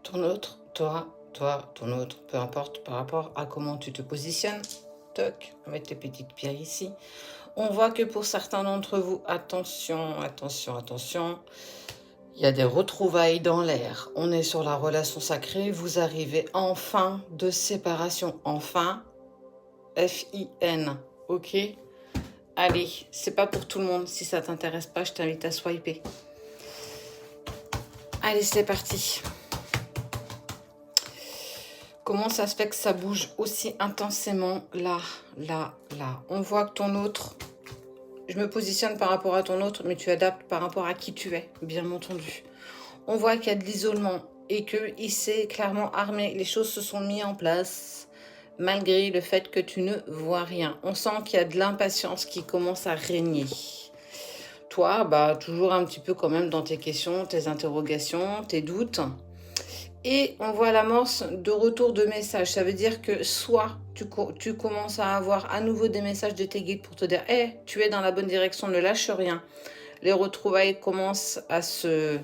ton autre, toi, ton autre, peu importe par rapport à comment tu te positionnes. Toc, on va mettre les petites pierres ici. On voit que pour certains d'entre vous, attention, attention, attention, il y a des retrouvailles dans l'air. On est sur la relation sacrée, vous arrivez en fin de séparation, enfin, F-I-N, ok? Allez, c'est pas pour tout le monde, si ça t'intéresse pas, je t'invite à swiper. Allez, c'est parti. Comment ça se fait que ça bouge aussi intensément là, là, là? On voit que ton autre, je me positionne par rapport à ton autre, mais tu adaptes par rapport à qui tu es, bien entendu. On voit qu'il y a de l'isolement et qu'il s'est clairement armé. Les choses se sont mises en place malgré le fait que tu ne vois rien. On sent qu'il y a de l'impatience qui commence à régner. Toi, bah, toujours un petit peu quand même dans tes questions, tes interrogations, tes doutes. Et on voit l'amorce de retour de messages. Ça veut dire que soit tu commences à avoir à nouveau des messages de tes guides pour te dire hey, tu es dans la bonne direction, ne lâche rien. Les retrouvailles commencent à se...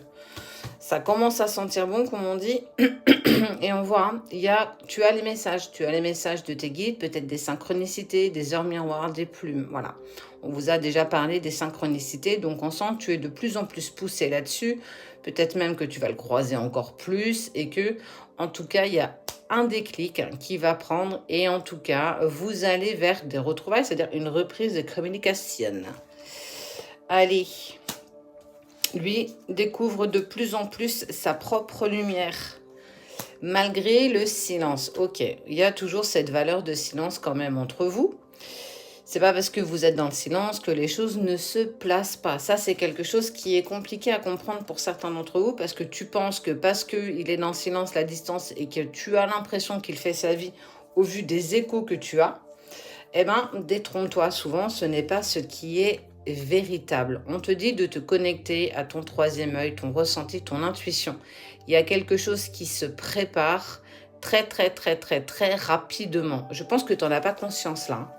Ça commence à sentir bon, comme on dit. Et on voit, tu as les messages. Tu as les messages de tes guides, peut-être des synchronicités, des heures miroirs, des plumes. Voilà. On vous a déjà parlé des synchronicités. Donc, on sent que tu es de plus en plus poussé là-dessus. Peut-être même que tu vas le croiser encore plus. Et que, en tout cas, il y a un déclic qui va prendre. Et en tout cas, vous allez vers des retrouvailles, c'est-à-dire une reprise de communication. Allez. Lui découvre de plus en plus sa propre lumière, malgré le silence. Ok, il y a toujours cette valeur de silence quand même entre vous. C'est pas parce que vous êtes dans le silence que les choses ne se placent pas. Ça, c'est quelque chose qui est compliqué à comprendre pour certains d'entre vous, parce que tu penses que parce qu'il est dans le silence, la distance, et que tu as l'impression qu'il fait sa vie au vu des échos que tu as, eh bien, détrompe-toi, souvent, ce n'est pas ce qui est véritable. On te dit de te connecter à ton troisième œil, ton ressenti, ton intuition. Il y a quelque chose qui se prépare très, très, très, très, très rapidement. Je pense que tu n'en as pas conscience là.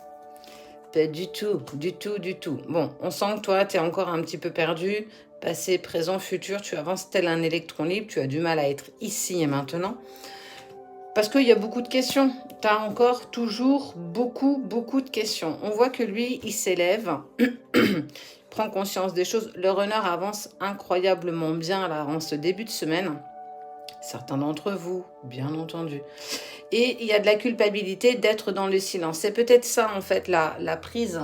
Pas du tout, du tout, du tout. Bon, on sent que toi, tu es encore un petit peu perdu. Passé, présent, futur, tu avances tel un électron libre. Tu as du mal à être ici et maintenant. Parce qu'il y a beaucoup de questions. Tu as encore toujours beaucoup de questions. On voit que lui, il s'élève, prend conscience des choses. Le runner avance incroyablement bien là, en ce début de semaine. Certains d'entre vous, bien entendu. Et il y a de la culpabilité d'être dans le silence. C'est peut-être ça, en fait, la prise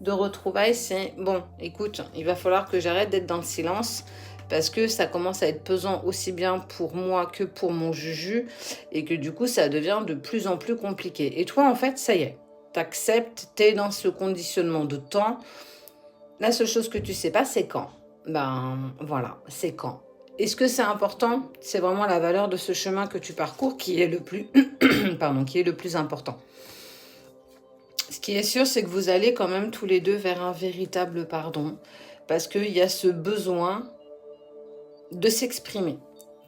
de retrouvailles. C'est, bon, écoute, il va falloir que j'arrête d'être dans le silence, parce que ça commence à être pesant aussi bien pour moi que pour mon juju, et que du coup, ça devient de plus en plus compliqué. Et toi, en fait, ça y est, t'acceptes, t'es dans ce conditionnement de temps. La seule chose que tu sais pas, c'est quand. Ben, voilà, c'est quand. Est-ce que c'est important? C'est vraiment la valeur de ce chemin que tu parcours qui est le plus, qui est le plus important. Ce qui est sûr, c'est que vous allez quand même tous les deux vers un véritable pardon, parce qu'il y a ce besoin de s'exprimer.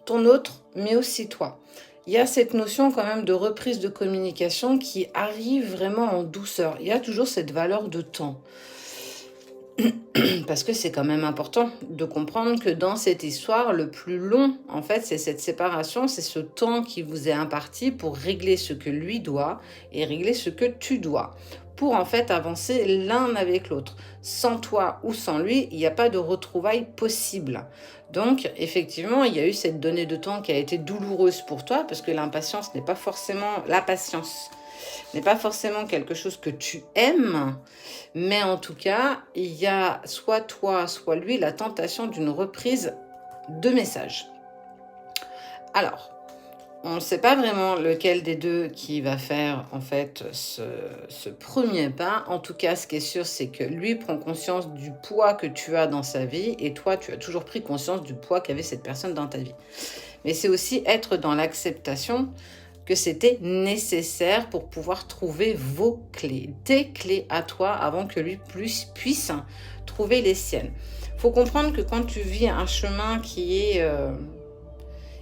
Ton autre, mais aussi toi. Il y a cette notion quand même de reprise de communication qui arrive vraiment en douceur. Il y a toujours cette valeur de temps. Parce que c'est quand même important de comprendre que dans cette histoire, le plus long, en fait, c'est cette séparation, c'est ce temps qui vous est imparti pour régler ce que lui doit et régler ce que tu dois. Pour en fait avancer l'un avec l'autre. Sans toi ou sans lui, il n'y a pas de retrouvailles possible. Donc, effectivement, il y a eu cette donnée de temps qui a été douloureuse pour toi, parce que l'impatience n'est pas forcément... La patience n'est pas forcément quelque chose que tu aimes, mais en tout cas, il y a soit toi, soit lui, la tentation d'une reprise de message. Alors, on ne sait pas vraiment lequel des deux qui va faire en fait ce premier pas. En tout cas, ce qui est sûr, c'est que lui prend conscience du poids que tu as dans sa vie, et toi, tu as toujours pris conscience du poids qu'avait cette personne dans ta vie. Mais c'est aussi être dans l'acceptation que c'était nécessaire pour pouvoir trouver vos clés, tes clés à toi, avant que lui puisse trouver les siennes. Il faut comprendre que quand tu vis un chemin qui est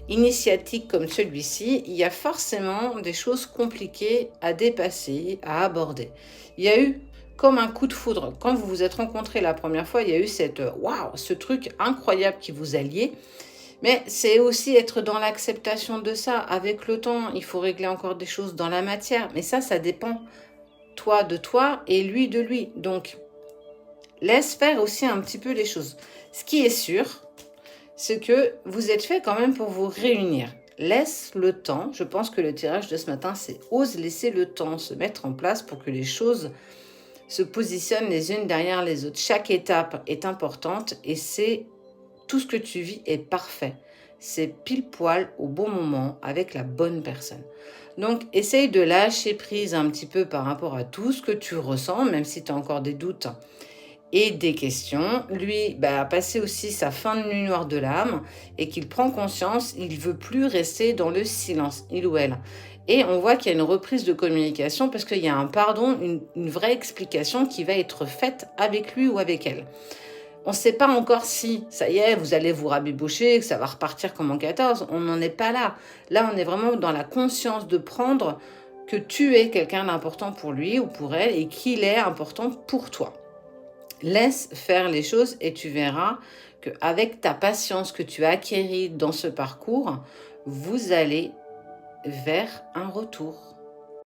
initiatique comme celui-ci, il y a forcément des choses compliquées à dépasser, à aborder. Il y a eu comme un coup de foudre. Quand vous vous êtes rencontrés la première fois, il y a eu ce truc incroyable qui vous a lié. Mais c'est aussi être dans l'acceptation de ça. Avec le temps, il faut régler encore des choses dans la matière. Mais ça dépend, toi de toi et lui de lui. Donc, laisse faire aussi un petit peu les choses. Ce qui est sûr, c'est que vous êtes fait quand même pour vous réunir. Laisse le temps. Je pense que le tirage de ce matin, c'est ose laisser le temps se mettre en place pour que les choses se positionnent les unes derrière les autres. Chaque étape est importante et c'est tout ce que tu vis est parfait. C'est pile poil au bon moment avec la bonne personne. Donc, essaye de lâcher prise un petit peu par rapport à tout ce que tu ressens, même si tu as encore des doutes et des questions. Lui, a passé aussi sa fin de nuit noire de l'âme et qu'il prend conscience, il ne veut plus rester dans le silence, il ou elle. Et on voit qu'il y a une reprise de communication parce qu'il y a un pardon, une vraie explication qui va être faite avec lui ou avec elle. On ne sait pas encore si, ça y est, vous allez vous rabibocher, que ça va repartir comme en 14. On n'en est pas là. Là, on est vraiment dans la conscience de prendre que tu es quelqu'un d'important pour lui ou pour elle et qu'il est important pour toi. Laisse faire les choses et tu verras qu'avec ta patience que tu as acquérie dans ce parcours, vous allez vers un retour.